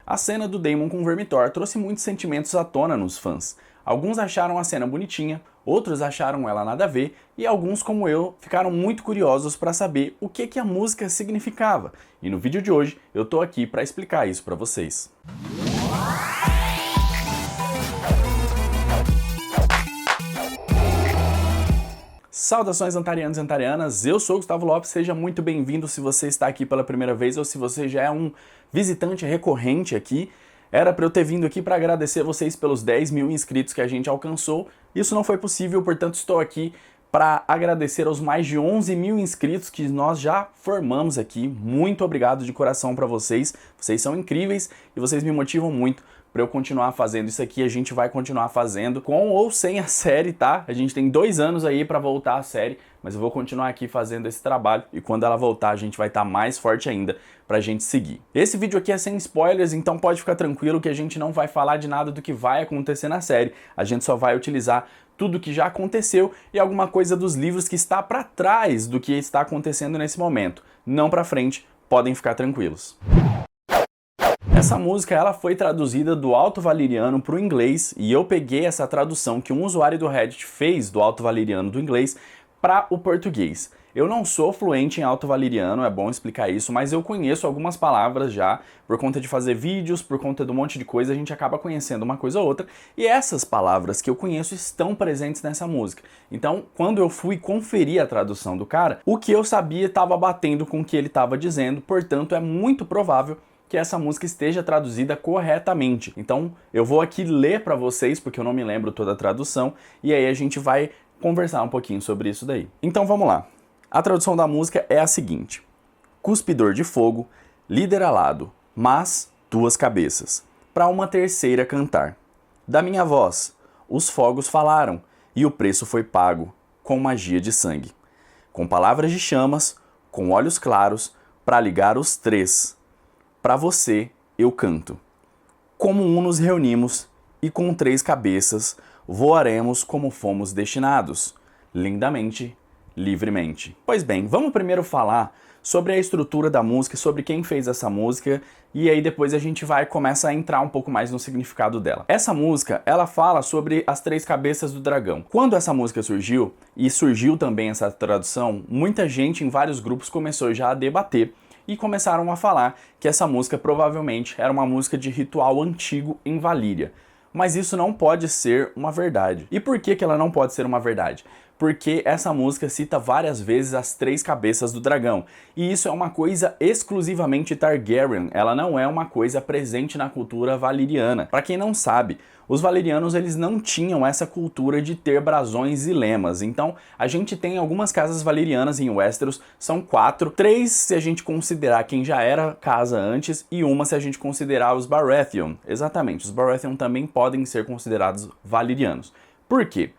A cena do Daemon com o Vermithor trouxe muitos sentimentos à tona nos fãs. Alguns acharam a cena bonitinha, outros acharam ela nada a ver, e alguns, como eu, ficaram muito curiosos para saber o que a música significava. E no vídeo de hoje eu tô aqui para explicar isso para vocês. Saudações antarianos e antarianas, eu sou o Gustavo Lopes, seja muito bem-vindo se você está aqui pela primeira vez ou se você já é um visitante recorrente aqui. Era para eu ter vindo aqui para agradecer a vocês pelos 10 mil inscritos que a gente alcançou. Isso não foi possível, portanto estou aqui para agradecer aos mais de 11 mil inscritos que nós já formamos aqui. Muito obrigado de coração para vocês. Vocês são incríveis e vocês me motivam muito para eu continuar fazendo isso aqui. A gente vai continuar fazendo com ou sem a série, tá? A gente tem 2 anos aí para voltar à série, mas eu vou continuar aqui fazendo esse trabalho e quando ela voltar a gente vai estar mais forte ainda pra gente seguir. Esse vídeo aqui é sem spoilers, então pode ficar tranquilo que a gente não vai falar de nada do que vai acontecer na série. A gente só vai utilizar tudo que já aconteceu e alguma coisa dos livros que está para trás do que está acontecendo nesse momento. Não para frente, podem ficar tranquilos. Essa música ela foi traduzida do Alto Valeriano para o inglês e eu peguei essa tradução que um usuário do Reddit fez do Alto Valeriano do inglês para o português. Eu não sou fluente em Alto Valeriano, é bom explicar isso, mas eu conheço algumas palavras já, por conta de fazer vídeos, por conta de um monte de coisa, a gente acaba conhecendo uma coisa ou outra, e essas palavras que eu conheço estão presentes nessa música. Então, quando eu fui conferir a tradução do cara, o que eu sabia estava batendo com o que ele estava dizendo, portanto é muito provável que essa música esteja traduzida corretamente. Então, eu vou aqui ler para vocês, porque eu não me lembro toda a tradução, e aí a gente vai conversar um pouquinho sobre isso daí. Então vamos lá. A tradução da música é a seguinte: cuspidor de fogo, líder alado, mas 2 cabeças, para uma terceira cantar. Da minha voz, os fogos falaram, e o preço foi pago, com magia de sangue. Com palavras de chamas, com olhos claros, para ligar os 3. Para você eu canto. Como nos reunimos, e com 3 cabeças, voaremos como fomos destinados, lindamente, livremente. Pois bem, vamos primeiro falar sobre a estrutura da música, sobre quem fez essa música, e aí depois a gente começa a entrar um pouco mais no significado dela. Essa música, ela fala sobre as 3 cabeças do dragão. Quando essa música surgiu, e surgiu também essa tradução, muita gente em vários grupos começou já a debater e começaram a falar que essa música provavelmente era uma música de ritual antigo em Valíria. Mas isso não pode ser uma verdade. E por que ela não pode ser uma verdade? Porque essa música cita várias vezes as 3 cabeças do dragão. E isso é uma coisa exclusivamente Targaryen, ela não é uma coisa presente na cultura valiriana. Para quem não sabe, os valerianos eles não tinham essa cultura de ter brasões e lemas. Então a gente tem algumas casas valerianas em Westeros, são 4, 3 se a gente considerar quem já era casa antes e uma se a gente considerar os Baratheon. Exatamente, os Baratheon também podem ser considerados valerianos. Por quê?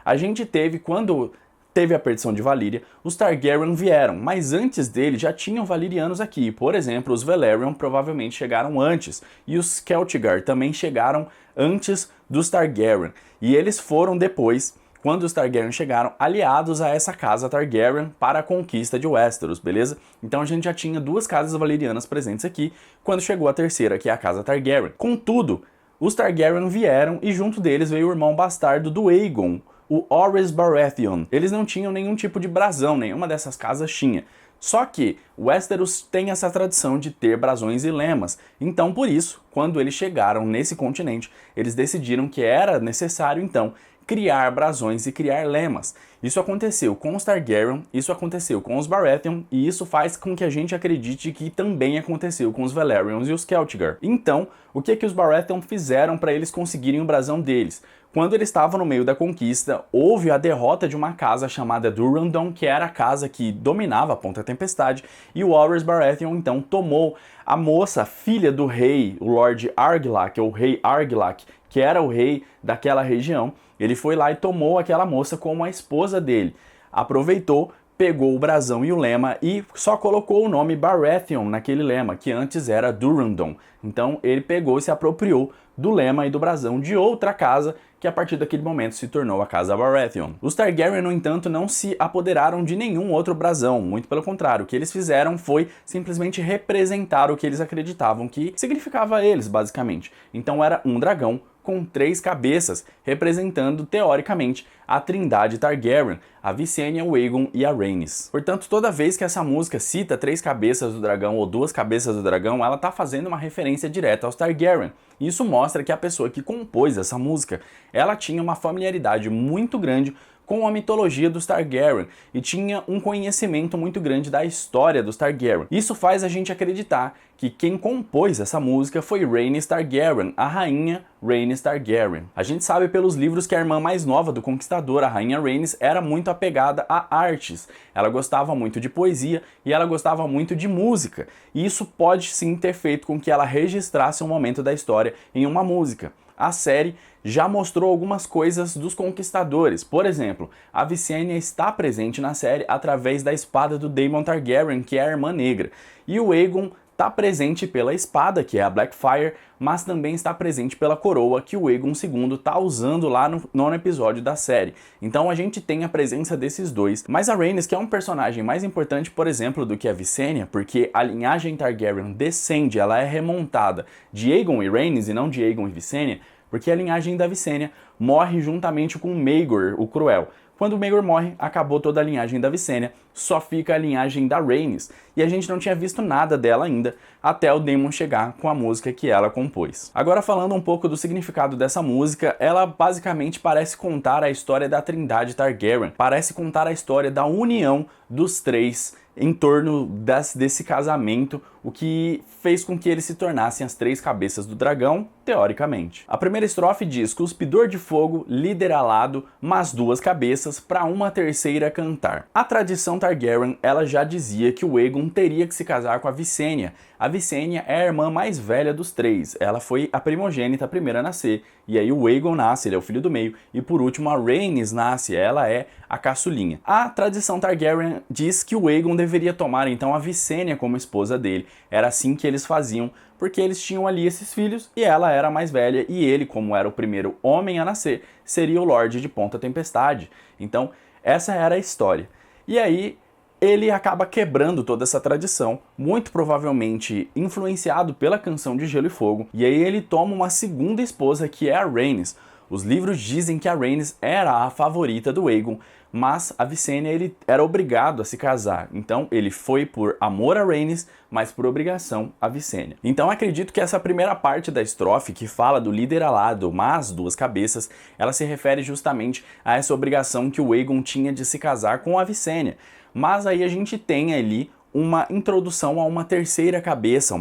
A gente teve, quando teve a perdição de Valíria, os Targaryen vieram, mas antes dele já tinham valirianos aqui. Por exemplo, os Velaryon provavelmente chegaram antes, e os Celtigar também chegaram antes dos Targaryen. E eles foram depois, quando os Targaryen chegaram, aliados a essa casa Targaryen para a conquista de Westeros, beleza? Então a gente já tinha 2 casas valerianas presentes aqui, quando chegou a terceira, que é a casa Targaryen. Contudo, os Targaryen vieram e junto deles veio o irmão bastardo do Aegon, o Orys Baratheon. Eles não tinham nenhum tipo de brasão, nenhuma dessas casas tinha. Só que Westeros tem essa tradição de ter brasões e lemas. Então, por isso, quando eles chegaram nesse continente, eles decidiram que era necessário, então, criar brasões e criar lemas. Isso aconteceu com os Targaryen, isso aconteceu com os Baratheon, e isso faz com que a gente acredite que também aconteceu com os Velaryons e os Celtigar. Então, o que os Baratheon fizeram para eles conseguirem o brasão deles? Quando eles estavam no meio da conquista, houve a derrota de uma casa chamada Durrandon, que era a casa que dominava a Ponta Tempestade, e o Orys Baratheon então tomou a moça, filha do rei, o Lord Argilac, ou o rei Argilac, que era o rei daquela região. Ele foi lá e tomou aquela moça como a esposa dele. Aproveitou, pegou o brasão e o lema e só colocou o nome Baratheon naquele lema, que antes era Durrandon. Então ele pegou e se apropriou do lema e do brasão de outra casa, que a partir daquele momento se tornou a Casa Baratheon. Os Targaryen, no entanto, não se apoderaram de nenhum outro brasão, muito pelo contrário, o que eles fizeram foi simplesmente representar o que eles acreditavam que significava a eles, basicamente. Então era um dragão com 3 cabeças, representando, teoricamente, a Trindade Targaryen, a Visenya, o Aegon e a Rhaenys. Portanto, toda vez que essa música cita 3 cabeças do dragão ou 2 cabeças do dragão, ela está fazendo uma referência direta aos Targaryen. Isso mostra que a pessoa que compôs essa música, ela tinha uma familiaridade muito grande com a mitologia dos Targaryen e tinha um conhecimento muito grande da história dos Targaryen. Isso faz a gente acreditar que quem compôs essa música foi Rhaenys Targaryen, a rainha Rhaenys Targaryen. A gente sabe pelos livros que a irmã mais nova do Conquistador, a rainha Rhaenys, era muito apegada a artes. Ela gostava muito de poesia e ela gostava muito de música. E isso pode sim ter feito com que ela registrasse um momento da história em uma música. A série já mostrou algumas coisas dos Conquistadores. Por exemplo, a Visenya está presente na série através da espada do Daemon Targaryen, que é a Irmã Negra. E o Aegon está presente pela espada, que é a Blackfyre, mas também está presente pela coroa que o Aegon II está usando lá no 9º episódio da série. Então a gente tem a presença desses dois. Mas a Rhaenys, que é um personagem mais importante, por exemplo, do que a Visenya, porque a linhagem Targaryen descende, ela é remontada de Aegon e Rhaenys e não de Aegon e Visenya, porque a linhagem da Visenya morre juntamente com Maegor, o Cruel. Quando o Maegor morre, acabou toda a linhagem da Visenya, só fica a linhagem da Rhaenys, e a gente não tinha visto nada dela ainda, até o Daemon chegar com a música que ela compôs. Agora falando um pouco do significado dessa música, ela basicamente parece contar a história da Trindade Targaryen, parece contar a história da união dos 3 em torno desse casamento, o que fez com que eles se tornassem as 3 cabeças do dragão, teoricamente. A primeira estrofe diz: cuspidor de fogo, líder alado, mas 2 cabeças, para uma terceira cantar. A tradição Targaryen, ela já dizia que o Aegon teria que se casar com a Visenya. A Visenya é a irmã mais velha dos 3, ela foi a primogênita, a primeira a nascer, e aí o Aegon nasce, ele é o filho do meio, e por último a Rhaenys nasce, ela é a caçulinha. A tradição Targaryen diz que o Aegon deveria tomar então a Visenya como esposa dele, era assim que eles faziam, porque eles tinham ali esses filhos e ela era a mais velha, e ele, como era o primeiro homem a nascer, seria o Lorde de Ponta Tempestade. Então essa era a história. E aí ele acaba quebrando toda essa tradição, muito provavelmente influenciado pela Canção de Gelo e Fogo, e aí ele toma uma segunda esposa, que é a Rhaenys. Os livros dizem que a Rhaenys era a favorita do Aegon, mas a Visenya ele era obrigado a se casar. Então ele foi por amor a Rhaenys, mas por obrigação a Visenya. Então acredito que essa primeira parte da estrofe, que fala do líder alado, mas 2 cabeças, ela se refere justamente a essa obrigação que o Aegon tinha de se casar com a Visenya. Mas aí a gente tem ali uma introdução a uma terceira cabeça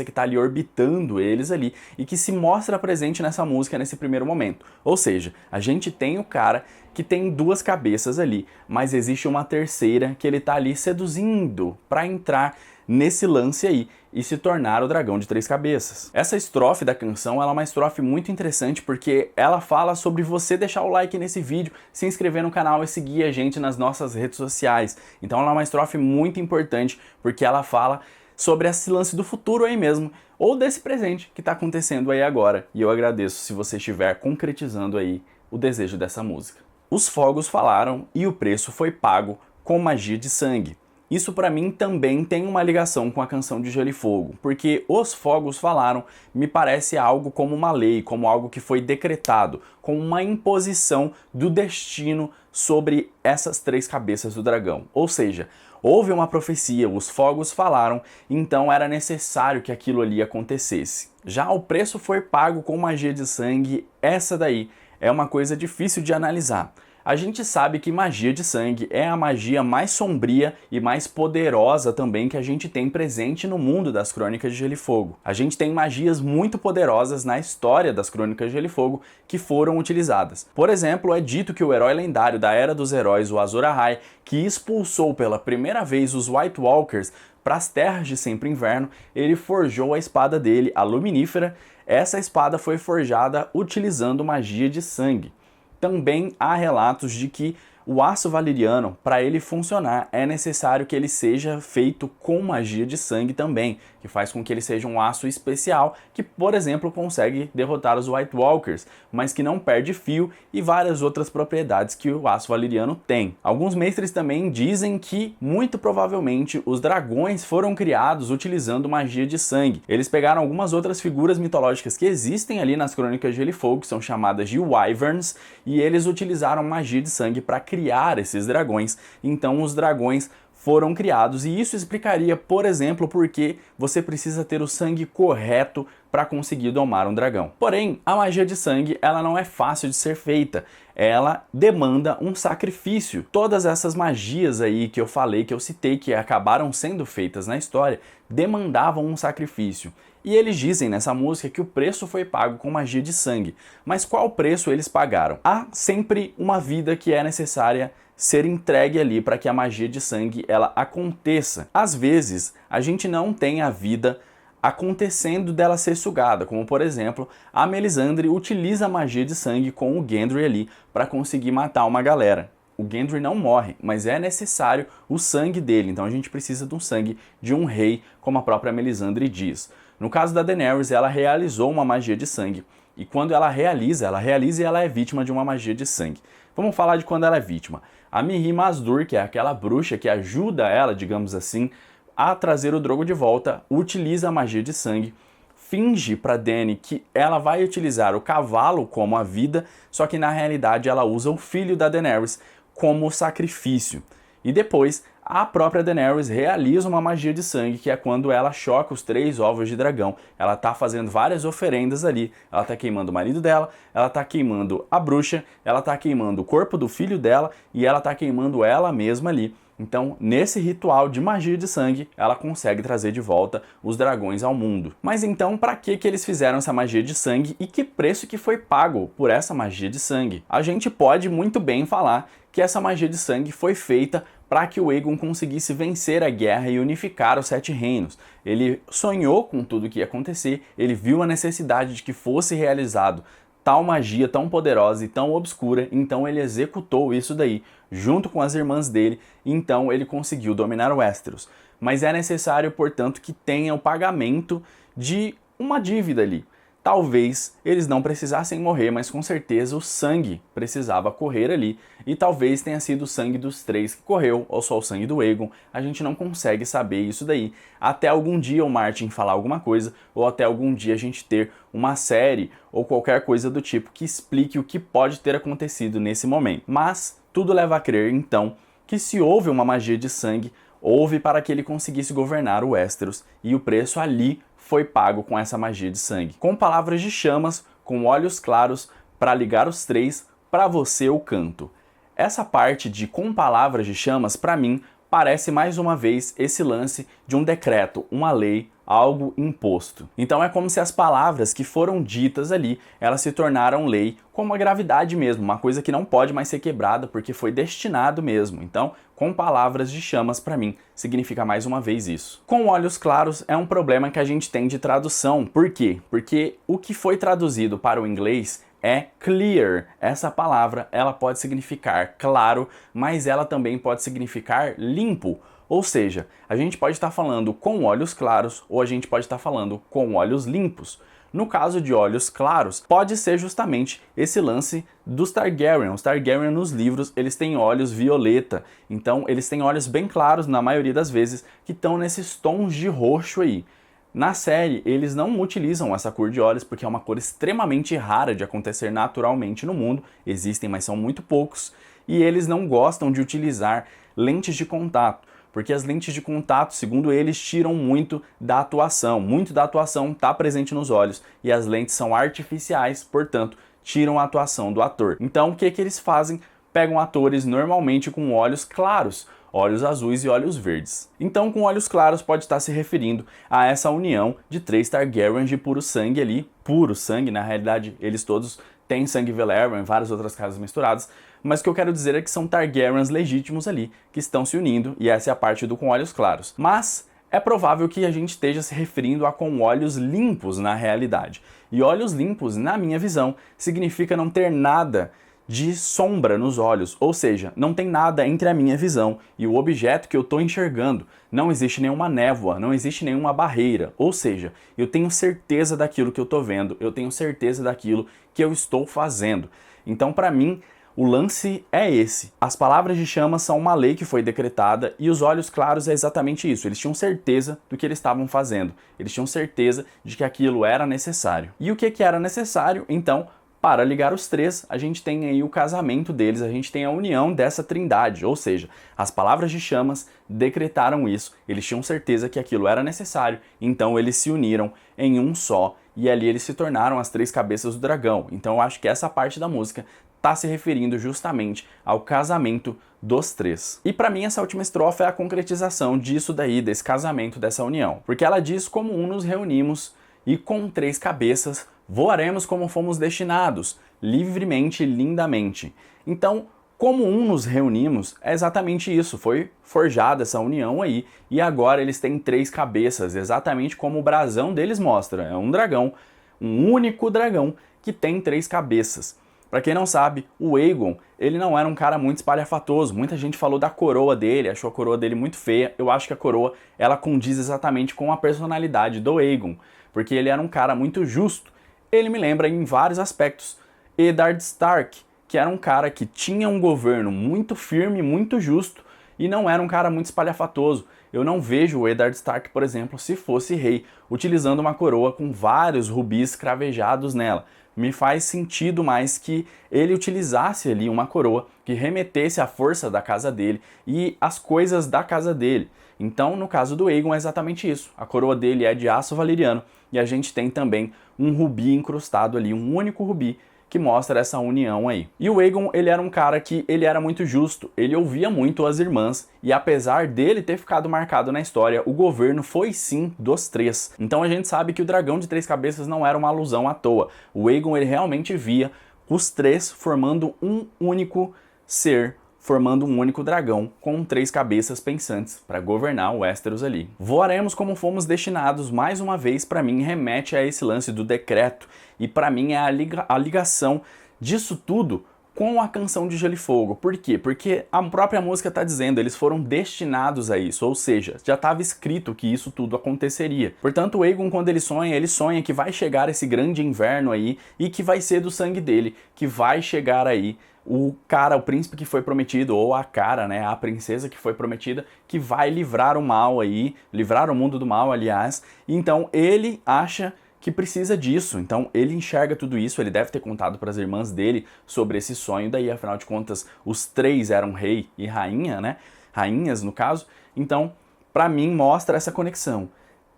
que está ali orbitando eles ali e que se mostra presente nessa música nesse primeiro momento. Ou seja, a gente tem o cara que tem 2 cabeças ali, mas existe uma terceira que ele está ali seduzindo para entrar nesse lance aí e se tornar o dragão de 3 cabeças. Essa estrofe da canção, ela é uma estrofe muito interessante porque ela fala sobre você deixar o like nesse vídeo, se inscrever no canal e seguir a gente nas nossas redes sociais. Então ela é uma estrofe muito importante porque ela fala sobre esse lance do futuro aí mesmo, ou desse presente que está acontecendo aí agora. E eu agradeço se você estiver concretizando aí o desejo dessa música. Os fogos falaram e o preço foi pago com magia de sangue. Isso para mim também tem uma ligação com a Canção de Gelo e Fogo, porque os fogos falaram me parece algo como uma lei, como algo que foi decretado, como uma imposição do destino sobre essas 3 cabeças do dragão. Ou seja, houve uma profecia, os fogos falaram, então era necessário que aquilo ali acontecesse. Já o preço foi pago com magia de sangue, essa daí é uma coisa difícil de analisar. A gente sabe que magia de sangue é a magia mais sombria e mais poderosa também que a gente tem presente no mundo das Crônicas de Gelo e Fogo. A gente tem magias muito poderosas na história das Crônicas de Gelo e Fogo que foram utilizadas. Por exemplo, é dito que o herói lendário da Era dos Heróis, o Azor Ahai, que expulsou pela primeira vez os White Walkers para as Terras de Sempre Inverno, ele forjou a espada dele, a Luminífera. Essa espada foi forjada utilizando magia de sangue. Também há relatos de que O aço valeriano, para ele funcionar, é necessário que ele seja feito com magia de sangue também, que faz com que ele seja um aço especial, que, por exemplo, consegue derrotar os White Walkers, mas que não perde fio e várias outras propriedades que o aço valeriano tem. Alguns mestres também dizem que, muito provavelmente, os dragões foram criados utilizando magia de sangue. Eles pegaram algumas outras figuras mitológicas que existem ali nas Crônicas de Gelo e Fogo, que são chamadas de Wyverns, e eles utilizaram magia de sangue para criar esses dragões. Então os dragões foram criados, e isso explicaria, por exemplo, por que você precisa ter o sangue correto para conseguir domar um dragão. Porém, a magia de sangue, ela não é fácil de ser feita. Ela demanda um sacrifício. Todas essas magias aí que eu falei, que eu citei, que acabaram sendo feitas na história, demandavam um sacrifício. E eles dizem nessa música que o preço foi pago com magia de sangue. Mas qual preço eles pagaram? Há sempre uma vida que é necessária ser entregue ali para que a magia de sangue ela aconteça. Às vezes, a gente não tem a vida acontecendo dela ser sugada, como por exemplo, a Melisandre utiliza a magia de sangue com o Gendry ali para conseguir matar uma galera. O Gendry não morre, mas é necessário o sangue dele, então a gente precisa do sangue de um rei, como a própria Melisandre diz. No caso da Daenerys, ela realizou uma magia de sangue, e quando ela realiza e ela é vítima de uma magia de sangue. Vamos falar de quando ela é vítima. A Mirri Maz Duur, que é aquela bruxa que ajuda ela, digamos assim, a trazer o Drogo de volta, utiliza a magia de sangue, finge para Dany que ela vai utilizar o cavalo como a vida, só que na realidade ela usa o filho da Daenerys como sacrifício. E depois, a própria Daenerys realiza uma magia de sangue, que é quando ela choca os 3 ovos de dragão. Ela tá fazendo várias oferendas ali. Ela tá queimando o marido dela, ela tá queimando a bruxa, ela tá queimando o corpo do filho dela e ela tá queimando ela mesma ali. Então, nesse ritual de magia de sangue, ela consegue trazer de volta os dragões ao mundo. Mas então, para que eles fizeram essa magia de sangue e que preço que foi pago por essa magia de sangue? A gente pode muito bem falar que essa magia de sangue foi feita para que o Aegon conseguisse vencer a guerra e unificar os 7 reinos. Ele sonhou com tudo o que ia acontecer, ele viu a necessidade de que fosse realizado tal magia tão poderosa e tão obscura, então ele executou isso daí, junto com as irmãs dele, então ele conseguiu dominar Westeros. Mas é necessário, portanto, que tenha o pagamento de uma dívida ali. Talvez eles não precisassem morrer, mas com certeza o sangue precisava correr ali, e talvez tenha sido o sangue dos 3 que correu, ou só o sangue do Aegon. A gente não consegue saber isso daí, até algum dia o Martin falar alguma coisa, ou até algum dia a gente ter uma série, ou qualquer coisa do tipo que explique o que pode ter acontecido nesse momento. Mas tudo leva a crer, então, que se houve uma magia de sangue, houve para que ele conseguisse governar o Westeros, e o preço ali foi pago com essa magia de sangue. Com palavras de chamas, com olhos claros, para ligar os 3, para você eu canto. Essa parte de com palavras de chamas, para mim, parece mais uma vez esse lance de um decreto, uma lei, algo imposto. Então é como se as palavras que foram ditas ali, elas se tornaram lei, como a gravidade mesmo, uma coisa que não pode mais ser quebrada porque foi destinado mesmo. Então, com palavras de chamas, para mim, significa mais uma vez isso. Com olhos claros é um problema que a gente tem de tradução. Por quê? Porque o que foi traduzido para o inglês é clear. Essa palavra, ela pode significar claro, mas ela também pode significar limpo. Ou seja, a gente pode estar falando com olhos claros ou a gente pode estar falando com olhos limpos. No caso de olhos claros, pode ser justamente esse lance dos Targaryen. Os Targaryen nos livros, eles têm olhos violeta. Então, eles têm olhos bem claros, na maioria das vezes, que estão nesses tons de roxo aí. Na série, eles não utilizam essa cor de olhos porque é uma cor extremamente rara de acontecer naturalmente no mundo. Existem, mas são muito poucos. E eles não gostam de utilizar lentes de contato, porque as lentes de contato, segundo eles, tiram muito da atuação. Muito da atuação está presente nos olhos e as lentes são artificiais, portanto, tiram a atuação do ator. Então, o que eles fazem? Pegam atores normalmente com olhos claros, olhos azuis e olhos verdes. Então, com olhos claros pode estar se referindo a essa união de 3 Targaryens de puro sangue ali. Puro sangue, na realidade, eles todos têm sangue Velaryon e várias outras casas misturadas, mas o que eu quero dizer é que são Targaryens legítimos ali, que estão se unindo, e essa é a parte do com olhos claros. Mas é provável que a gente esteja se referindo a com olhos limpos na realidade. E olhos limpos, na minha visão, significa não ter nada de sombra nos olhos, ou seja, não tem nada entre a minha visão e o objeto que eu estou enxergando. Não existe nenhuma névoa, não existe nenhuma barreira, ou seja, eu tenho certeza daquilo que eu estou vendo, eu tenho certeza daquilo que eu estou fazendo. Então, para mim, o lance é esse. As palavras de chama são uma lei que foi decretada e os olhos claros é exatamente isso. Eles tinham certeza do que eles estavam fazendo. Eles tinham certeza de que aquilo era necessário. E o que era necessário? Então, para ligar os três, a gente tem aí o casamento deles, a gente tem a união dessa trindade, ou seja, as palavras de chamas decretaram isso, eles tinham certeza que aquilo era necessário, então eles se uniram em um só e ali eles se tornaram as três cabeças do dragão. Então eu acho que essa parte da música está se referindo justamente ao casamento dos três. E para mim essa última estrofe é a concretização disso daí, desse casamento, dessa união, porque ela diz como nos reunimos e com três cabeças voaremos como fomos destinados, livremente e lindamente. Então, como nos reunimos, é exatamente isso, foi forjada essa união aí, e agora eles têm três cabeças, exatamente como o brasão deles mostra. É um dragão, um único dragão, que tem três cabeças. Para quem não sabe, o Aegon, ele não era um cara muito espalhafatoso. Muita gente falou da coroa dele, achou a coroa dele muito feia. Eu acho que a coroa, ela condiz exatamente com a personalidade do Aegon, porque ele era um cara muito justo. Ele me lembra em vários aspectos Eddard Stark, que era um cara que tinha um governo muito firme, muito justo, e não era um cara muito espalhafatoso. Eu não vejo o Eddard Stark, por exemplo, se fosse rei, utilizando uma coroa com vários rubis cravejados nela. Me faz sentido mais que ele utilizasse ali uma coroa que remetesse à força da casa dele e às coisas da casa dele. Então, no caso do Aegon é exatamente isso. A coroa dele é de aço valeriano e a gente tem também um rubi incrustado ali, um único rubi que mostra essa união aí. E o Aegon, ele era um cara que ele era muito justo, ele ouvia muito as irmãs e apesar dele ter ficado marcado na história, o governo foi sim dos três. Então a gente sabe que o dragão de três cabeças não era uma alusão à toa. O Aegon, ele realmente via os três formando um único ser, formando um único dragão com três cabeças pensantes para governar o Westeros ali. Voaremos como fomos destinados, mais uma vez, para mim remete a esse lance do decreto e para mim é a ligação disso tudo com a canção de Gelo e Fogo. Por quê? Porque a própria música está dizendo, eles foram destinados a isso, ou seja, já estava escrito que isso tudo aconteceria. Portanto, o Aegon, quando ele sonha que vai chegar esse grande inverno aí e que vai ser do sangue dele, que vai chegar aí o cara, o príncipe que foi prometido, ou a cara, né, a princesa que foi prometida, que vai livrar o mal aí, livrar o mundo do mal, aliás. Então ele acha que precisa disso, então ele enxerga tudo isso, ele deve ter contado para as irmãs dele sobre esse sonho, daí afinal de contas os três eram rei e rainha, né, rainhas no caso, então para mim mostra essa conexão.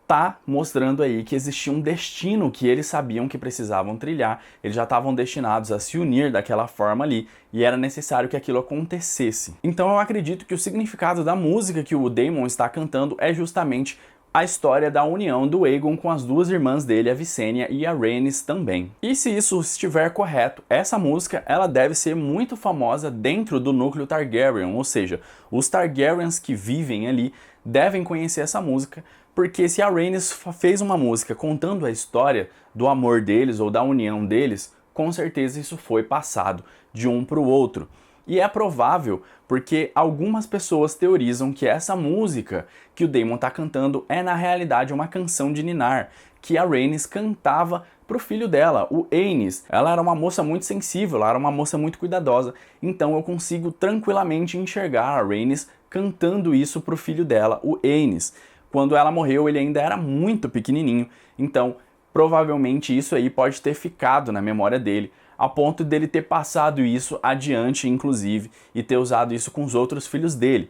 Tá mostrando aí que existia um destino que eles sabiam que precisavam trilhar, eles já estavam destinados a se unir daquela forma ali e era necessário que aquilo acontecesse. Então eu acredito que o significado da música que o Daemon está cantando é justamente a história da união do Aegon com as duas irmãs dele, a Visenya e a Rhaenys também. E se isso estiver correto, essa música ela deve ser muito famosa dentro do núcleo Targaryen, ou seja, os Targaryens que vivem ali devem conhecer essa música, porque se a Rhaenys fez uma música contando a história do amor deles ou da união deles, com certeza isso foi passado de um para o outro. E é provável porque algumas pessoas teorizam que essa música que o Daemon está cantando é na realidade uma canção de ninar, que a Rhaenys cantava para o filho dela, o Aenys. Ela era uma moça muito sensível, ela era uma moça muito cuidadosa, então eu consigo tranquilamente enxergar a Rhaenys cantando isso para o filho dela, o Aenys. Quando ela morreu, ele ainda era muito pequenininho, então provavelmente isso aí pode ter ficado na memória dele, a ponto dele ter passado isso adiante, inclusive, e ter usado isso com os outros filhos dele.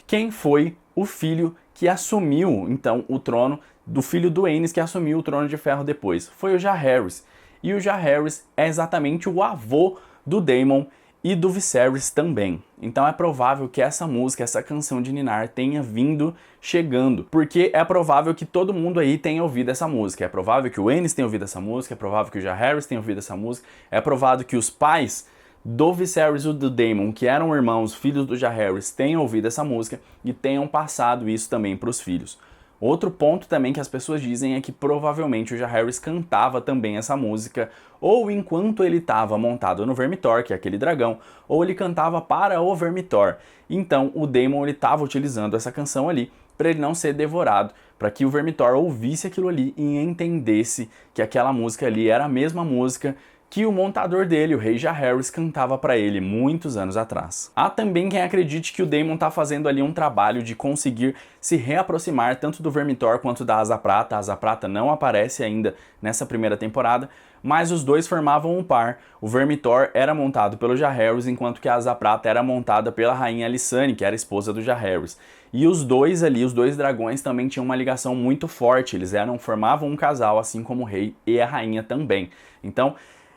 Quem foi o filho que assumiu, então, o trono do filho do Aenys, que assumiu o trono de ferro depois? Foi o Jaehaerys. E o Jaehaerys é exatamente o avô do Daemon e do Viserys também. Então é provável que essa música, essa canção de ninar tenha vindo chegando, porque é provável que todo mundo aí tenha ouvido essa música, é provável que o Aenys tenha ouvido essa música, é provável que o Jaehaerys tenha ouvido essa música, é provável que os pais do Viserys e do Daemon, que eram irmãos, filhos do Jaehaerys, tenham ouvido essa música e tenham passado isso também para os filhos. Outro ponto também que as pessoas dizem é que provavelmente o Jaehaerys cantava também essa música, ou enquanto ele estava montado no Vermithor, que é aquele dragão, ou ele cantava para o Vermithor. Então o Daemon estava utilizando essa canção ali para ele não ser devorado, para que o Vermithor ouvisse aquilo ali e entendesse que aquela música ali era a mesma música que o montador dele, o rei Jaehaerys, cantava para ele muitos anos atrás. Há também quem acredite que o Daemon está fazendo ali um trabalho de conseguir se reaproximar tanto do Vermithor quanto da Asa Prata. A Asa Prata não aparece ainda nessa primeira temporada, mas os dois formavam um par. O Vermithor era montado pelo Jaehaerys, enquanto que a Asa Prata era montada pela rainha Alysanne, que era a esposa do Jaehaerys. E os dois ali, os dois dragões, também tinham uma ligação muito forte. Eles formavam um casal, assim como o rei e a rainha também. Então,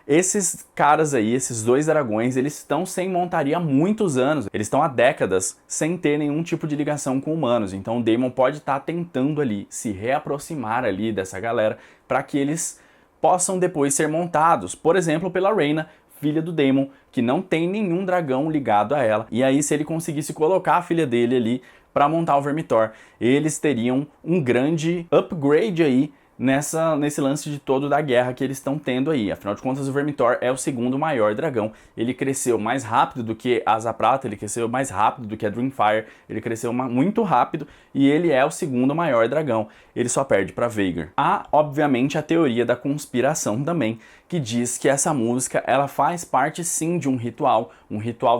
esses caras aí, esses dois dragões, eles estão sem montaria há muitos anos. Eles estão há décadas sem ter nenhum tipo de ligação com humanos. Então o Daemon pode estar tentando ali se reaproximar ali dessa galera para que eles possam depois ser montados. Por exemplo, pela Rhaena, filha do Daemon, que não tem nenhum dragão ligado a ela. E aí, se ele conseguisse colocar a filha dele ali para montar o Vermithor, eles teriam um grande upgrade aí nesse lance de todo da guerra que eles estão tendo aí. Afinal de contas, o Vermithor é o segundo maior dragão. Ele cresceu mais rápido do que a Asa Prata, ele cresceu mais rápido do que a Dreamfire, ele cresceu muito rápido e ele é o segundo maior dragão. Ele só perde para Vhagar. Há, obviamente, a teoria da conspiração também, que diz que essa música ela faz parte sim de um ritual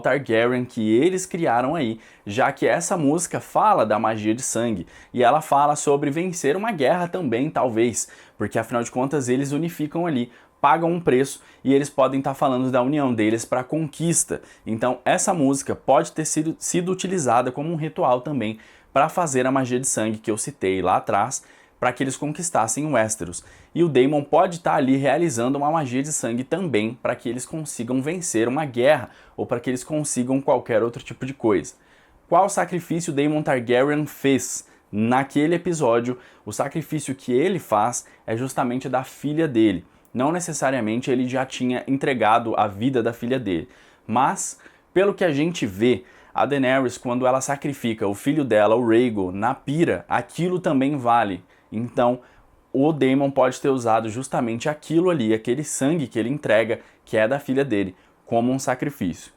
Targaryen que eles criaram aí, já que essa música fala da magia de sangue e ela fala sobre vencer uma guerra também, talvez, porque afinal de contas eles unificam ali, pagam um preço e eles podem estar falando da união deles para a conquista. Então essa música pode ter sido utilizada como um ritual também para fazer a magia de sangue que eu citei lá atrás, para que eles conquistassem Westeros. E o Daemon pode estar ali realizando uma magia de sangue também para que eles consigam vencer uma guerra ou para que eles consigam qualquer outro tipo de coisa. Qual sacrifício Daemon Targaryen fez? Naquele episódio, o sacrifício que ele faz é justamente da filha dele. Não necessariamente ele já tinha entregado a vida da filha dele, mas pelo que a gente vê, a Daenerys, quando ela sacrifica o filho dela, o Rhaegal, na pira, aquilo também vale. Então, o Daemon pode ter usado justamente aquilo ali, aquele sangue que ele entrega, que é da filha dele, como um sacrifício.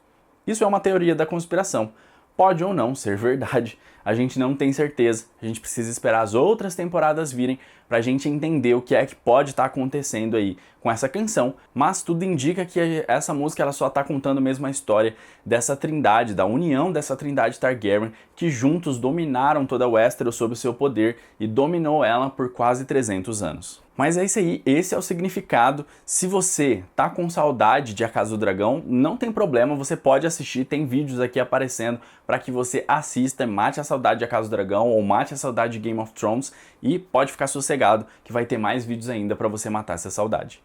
Isso é uma teoria da conspiração. Pode ou não ser verdade, a gente não tem certeza. A gente precisa esperar as outras temporadas virem pra gente entender o que é que pode estar acontecendo aí com essa canção, mas tudo indica que essa música ela só tá contando mesmo a história dessa trindade, da união dessa trindade Targaryen, que juntos dominaram toda Westeros sob o seu poder e dominou ela por quase 300 anos. Mas é isso aí, esse é o significado. Se você tá com saudade de A Casa do Dragão, não tem problema, você pode assistir, tem vídeos aqui aparecendo para que você assista, mate a saudade de A Casa do Dragão ou mate a saudade de Game of Thrones e pode ficar sossegado que vai ter mais vídeos ainda para você matar essa saudade.